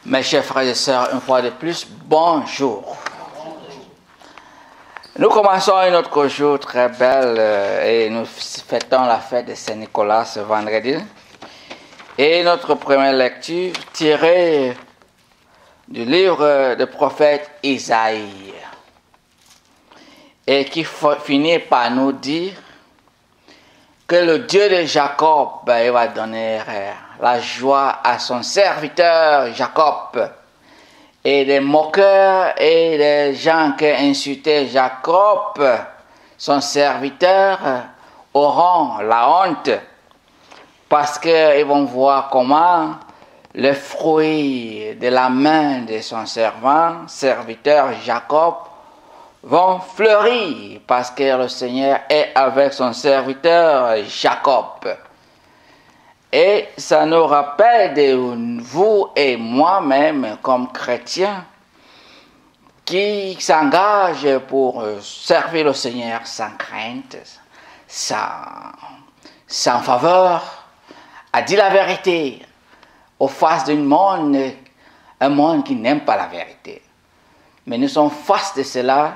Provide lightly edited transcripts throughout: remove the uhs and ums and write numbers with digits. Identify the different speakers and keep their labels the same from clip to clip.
Speaker 1: Mes chers frères et sœurs, une fois de plus, bonjour. Nous commençons un autre jour très belle et nous fêtons la fête de Saint-Nicolas ce vendredi. Et notre première lecture tirée du livre du prophète Isaïe et qui finit par nous dire que le Dieu de Jacob il va donner la joie à son serviteur Jacob. Et des moqueurs et des gens qui insultaient Jacob, son serviteur, auront la honte parce qu'ils vont voir comment le fruit de la main de son serviteur Jacob, vont fleurir parce que le Seigneur est avec son serviteur Jacob. Et ça nous rappelle de vous et moi-même comme chrétiens qui s'engagent pour servir le Seigneur sans crainte, sans faveur, à dire la vérité au face d'un monde, un monde qui n'aime pas la vérité. Mais nous sommes face de cela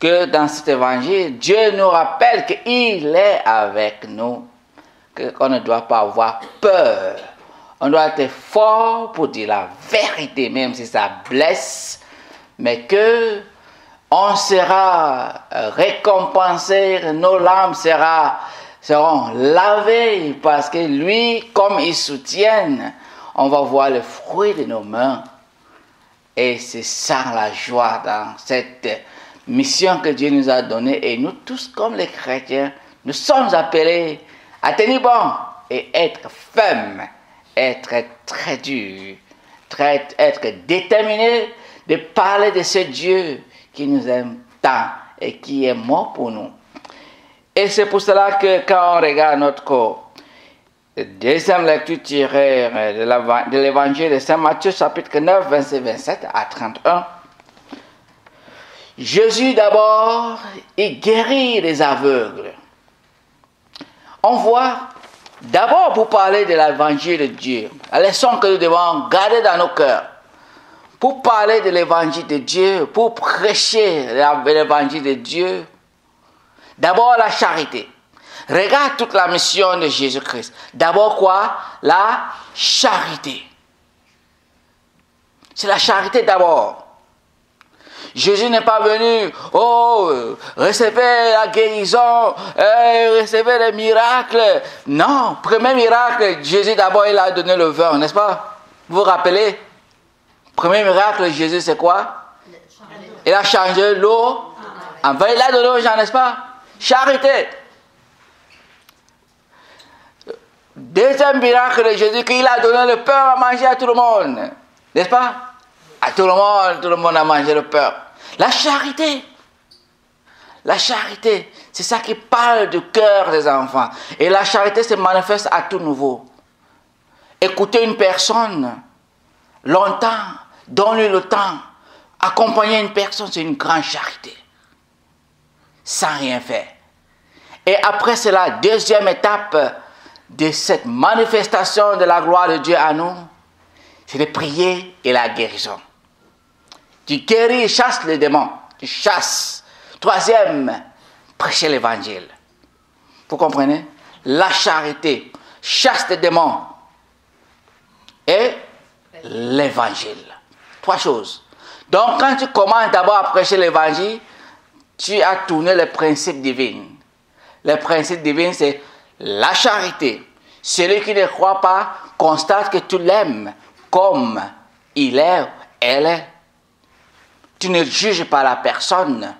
Speaker 1: que dans cet évangile, Dieu nous rappelle qu'il est avec nous. Qu'on ne doit pas avoir peur. On doit être fort pour dire la vérité, même si ça blesse, mais que on sera récompensé, nos larmes seront lavées, parce que lui, comme il soutient, on va voir le fruit de nos mains. Et c'est ça la joie dans cette mission que Dieu nous a donnée. Et nous tous, comme les chrétiens, nous sommes appelés à tenir bon et être ferme, être très dur, être déterminé de parler de ce Dieu qui nous aime tant et qui est mort pour nous. Et c'est pour cela que quand on regarde notre deuxième lecture tirée de l'évangile de Saint Matthieu, chapitre 9, verset 27 à 31, Jésus d'abord, il guérit les aveugles. On voit, d'abord pour parler de l'évangile de Dieu, la leçon que nous devons garder dans nos cœurs, pour parler de l'évangile de Dieu, pour prêcher l'évangile de Dieu, d'abord la charité. Regarde toute la mission de Jésus-Christ. D'abord quoi? La charité. C'est la charité d'abord. Jésus n'est pas venu, recevez la guérison, recevez les miracles. Non, premier miracle, Jésus d'abord, il a donné le vin, n'est-ce pas? Vous vous rappelez? Premier miracle, Jésus, c'est quoi? Il a changé l'eau en vin, il a donné aux gens, n'est-ce pas? Charité. Deuxième miracle de Jésus, qu'il a donné le pain à manger à tout le monde, n'est-ce pas? À tout le monde a mangé le pain. La charité, c'est ça qui parle du cœur des enfants. Et la charité se manifeste à tout nouveau. Écouter une personne longtemps, donner le temps, accompagner une personne, c'est une grande charité. Sans rien faire. Et après, c'est la deuxième étape de cette manifestation de la gloire de Dieu à nous. C'est de prier et la guérison. Tu guéris et chasses les démons. Tu chasses. Troisième, prêcher l'évangile. Vous comprenez? La charité chasse les démons. Et l'évangile. Trois choses. Donc, quand tu commences d'abord à prêcher l'évangile, tu as tourné les principes divins. Les principes divins, c'est la charité. Celui qui ne croit pas constate que tu l'aimes comme il est, elle est. Tu ne juges pas la personne,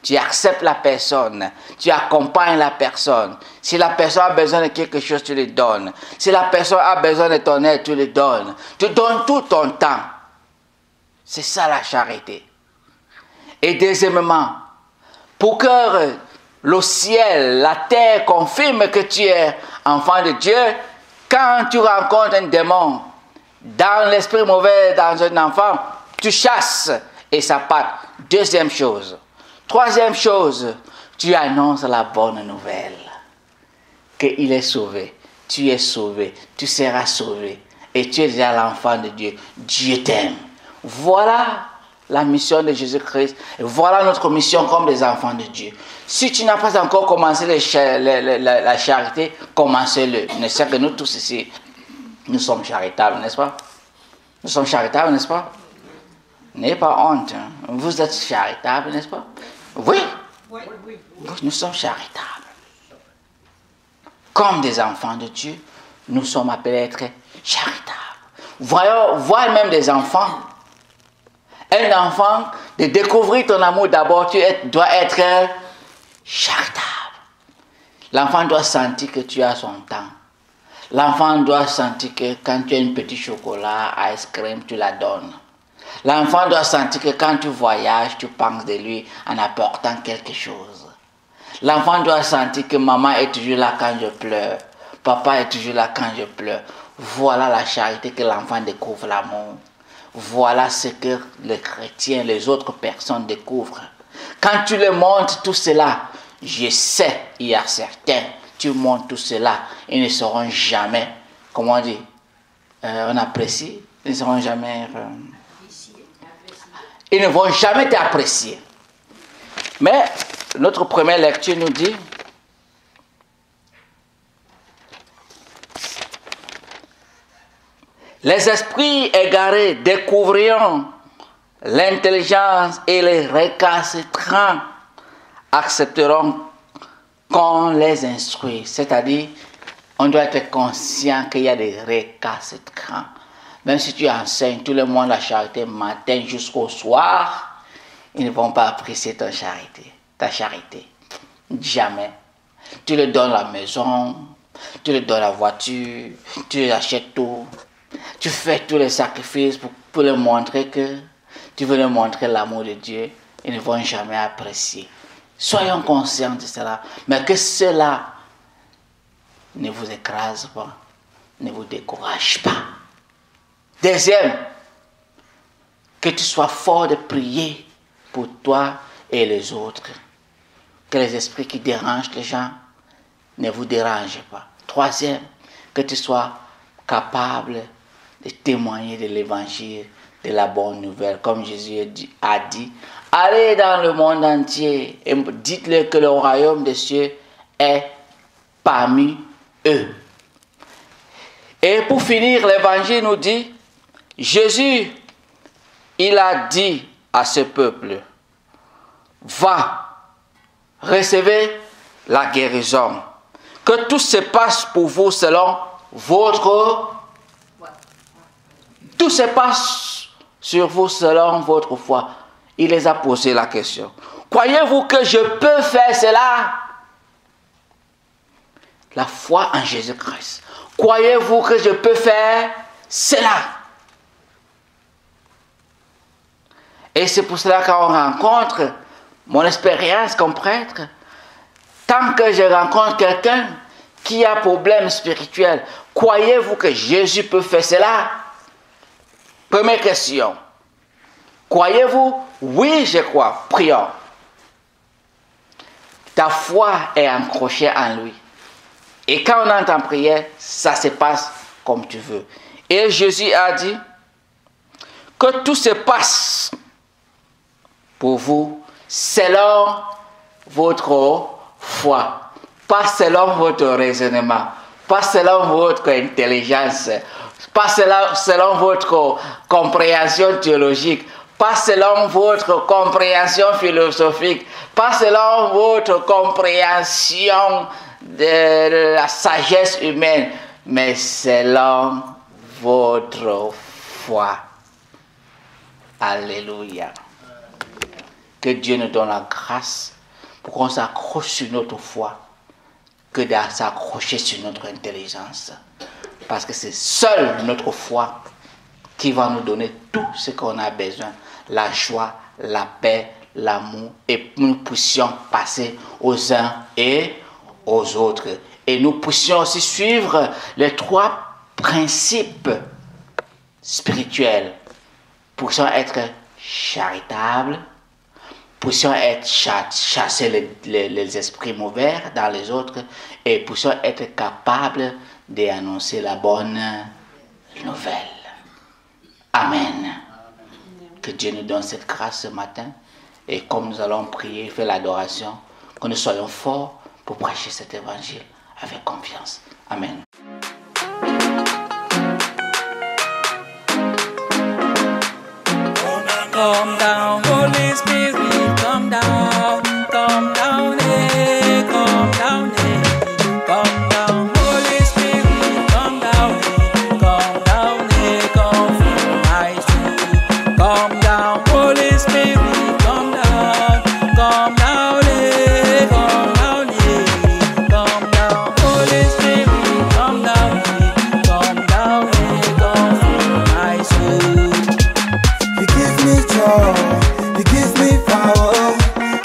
Speaker 1: tu acceptes la personne, tu accompagnes la personne. Si la personne a besoin de quelque chose, tu lui donnes. Si la personne a besoin de ton aide, tu lui donnes. Tu donnes tout ton temps. C'est ça la charité. Et deuxièmement, pour que le ciel, la terre confirme que tu es enfant de Dieu, quand tu rencontres un démon, dans l'esprit mauvais, dans un enfant, tu chasses. Et ça part. Deuxième chose. Troisième chose, tu annonces la bonne nouvelle. Qu'il est sauvé. Tu es sauvé. Tu seras sauvé. et tu es déjà l'enfant de Dieu. Dieu t'aime. Voilà la mission de Jésus-Christ. Et voilà notre mission comme des enfants de Dieu. Si tu n'as pas encore commencé la charité, commencez-le. Ne sais que nous tous ici, nous sommes charitables, n'est-ce pas? Nous sommes charitables, n'est-ce pas? N'ayez pas honte. Hein. Vous êtes charitables, n'est-ce pas? Oui. Nous sommes charitables. Comme des enfants de Dieu, nous sommes appelés à être charitables. Voyez même des enfants. Un enfant, de découvrir ton amour d'abord, tu dois être charitable. L'enfant doit sentir que tu as son temps. L'enfant doit sentir que quand tu as un petit chocolat, ice cream, tu la donnes. L'enfant doit sentir que quand tu voyages, tu penses de lui en apportant quelque chose. L'enfant doit sentir que maman est toujours là quand je pleure. Papa est toujours là quand je pleure. Voilà la charité que l'enfant découvre l'amour. Voilà ce que les chrétiens, les autres personnes découvrent. Quand tu leur montres tout cela, je sais, il y a certains, tu montres tout cela, ils ne seront jamais, comment on dit, on apprécie, ils ne seront jamais, ils ne vont jamais t'apprécier. Mais notre première lecture nous dit, les esprits égarés découvriront l'intelligence et les récalcitrants accepteront qu'on les instruise. C'est-à-dire, on doit être conscient qu'il y a des récalcitrants. Même si tu enseignes tout le monde la charité matin jusqu'au soir, ils ne vont pas apprécier ta charité. Jamais. Tu leur donnes la maison, tu leur donnes la voiture, tu leur achètes tout. Tu fais tous les sacrifices pour leur montrer que tu veux leur montrer l'amour de Dieu. Ils ne vont jamais apprécier. Soyons conscients de cela. Mais que cela ne vous écrase pas, ne vous décourage pas. Deuxième, que tu sois fort de prier pour toi et les autres. Que les esprits qui dérangent les gens ne vous dérangent pas. Troisième, que tu sois capable de témoigner de l'évangile, de la bonne nouvelle. Comme Jésus a dit, allez dans le monde entier et dites-leur que le royaume des cieux est parmi eux. Et pour finir, l'évangile nous dit, Jésus, il a dit à ce peuple, va, recevez la guérison. Que tout se passe pour vous selon votre... Tout se passe sur vous selon votre foi. Il les a posé la question. Croyez-vous que je peux faire cela? La foi en Jésus-Christ. Croyez-vous que je peux faire cela? Et c'est pour cela qu'on rencontre mon expérience comme prêtre. Tant que je rencontre quelqu'un qui a un problème spirituel, croyez-vous que Jésus peut faire cela? Première question. Croyez-vous? Oui, je crois. Prions. Ta foi est accrochée en lui. Et quand on entend prière, ça se passe comme tu veux. Et Jésus a dit que tout se passe pour vous selon votre foi. Pas selon votre raisonnement. Pas selon votre intelligence. Pas selon votre compréhension théologique, pas selon votre compréhension philosophique, pas selon votre compréhension de la sagesse humaine, mais selon votre foi. Alléluia. Que Dieu nous donne la grâce pour qu'on s'accroche sur notre foi que de s'accrocher sur notre intelligence. Parce que c'est seule notre foi qui va nous donner tout ce qu'on a besoin. La joie, la paix, l'amour. Et nous puissions passer aux uns et aux autres. Et nous puissions aussi suivre les 3 principes spirituels. Puissions être charitables. Puissions être chasser les esprits mauvais dans les autres. Et puissions être capables d'annoncer la bonne nouvelle. nouvelle. Amen. Que Dieu nous donne cette grâce ce matin. Et comme nous allons prier, faire l'adoration, que nous soyons forts pour prêcher cet évangile avec confiance. Amen.
Speaker 2: Come down, Holy Spirit, come down, eh, come down, eh, come down, Holy Spirit, come down, eh, come fill my soul. Come down, Holy Spirit, come down, eh, come down, Holy Spirit, come down, eh, come fill my soul.
Speaker 3: You give me joy, you give me power.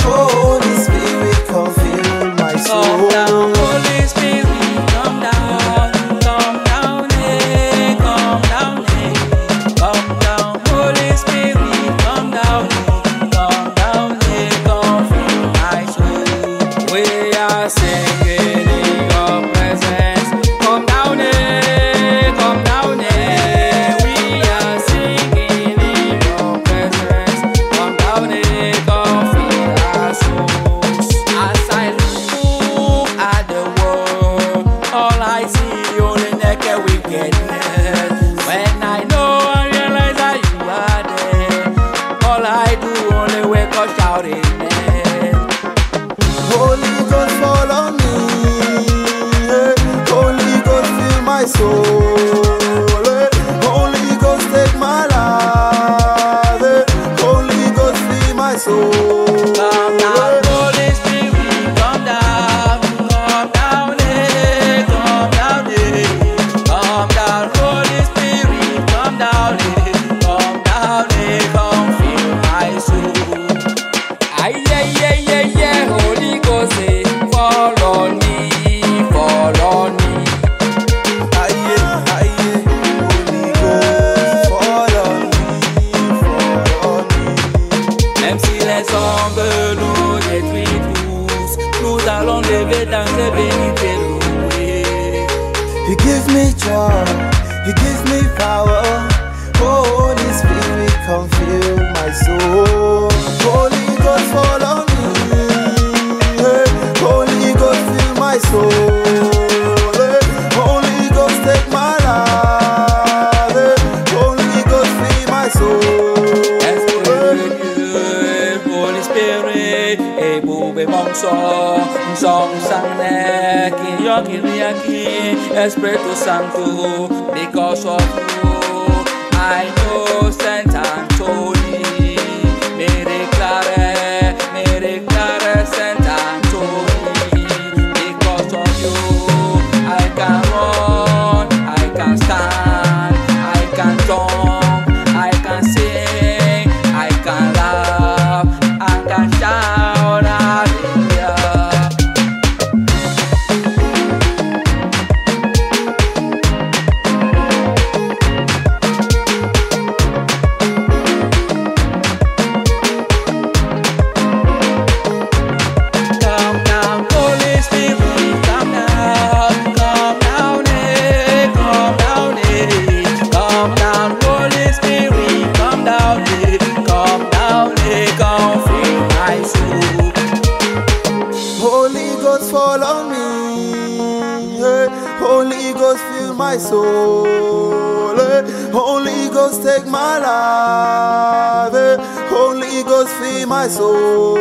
Speaker 3: Holy Spirit, come fill my soul.
Speaker 2: Come down, Holy Spirit, come down, eh, come down, Holy Spirit, come down, eh, come fill my soul. We are singing in your presence. Come down, eh, we are singing in your presence. Come down, eh, come fill our souls. As I look at the world, all I see only naked wickedness. When I know and realize that you are there, all I do only wake up shouting.
Speaker 3: Holy Ghost, fall on me. Holy Ghost, fill my soul. Holy Ghost, take my life. Holy Ghost, fill my soul.
Speaker 2: Come down, Holy Spirit, come down, eh, come down, Holy Spirit, come down, eh, come fill my soul. Aye, Holy Ghost, eh, fall on me, fall on me.
Speaker 3: Aye, aye, Holy Ghost, fall on me, fall on me.
Speaker 2: Même si les ombres nous détruisent tous, nous allons lever dans les bénites et louer.
Speaker 3: You give me joy, you give me power. Holy Spirit, come fill my soul. Holy Ghost, fall on me. Holy Ghost, fill my soul. Holy Ghost, take my life. Holy Ghost, fill my soul.
Speaker 2: Esprit de Dieu, Holy Spirit, et boube mon son sang qui yaki, Espiritu Santo, because of you, I know Saint Anthony, me declare Saint Anthony, because of you, I can run, I can stand, I can jump, I can sing, I can laugh, I can shout, hallelujah. Come down, Holy Spirit, come down, eh, come down, Holy Spirit, come down, come fill my soul.
Speaker 3: Holy Ghost, fall on me. Holy Ghost, fill my soul. Holy Ghost, take my life. Holy Ghost, fill my soul.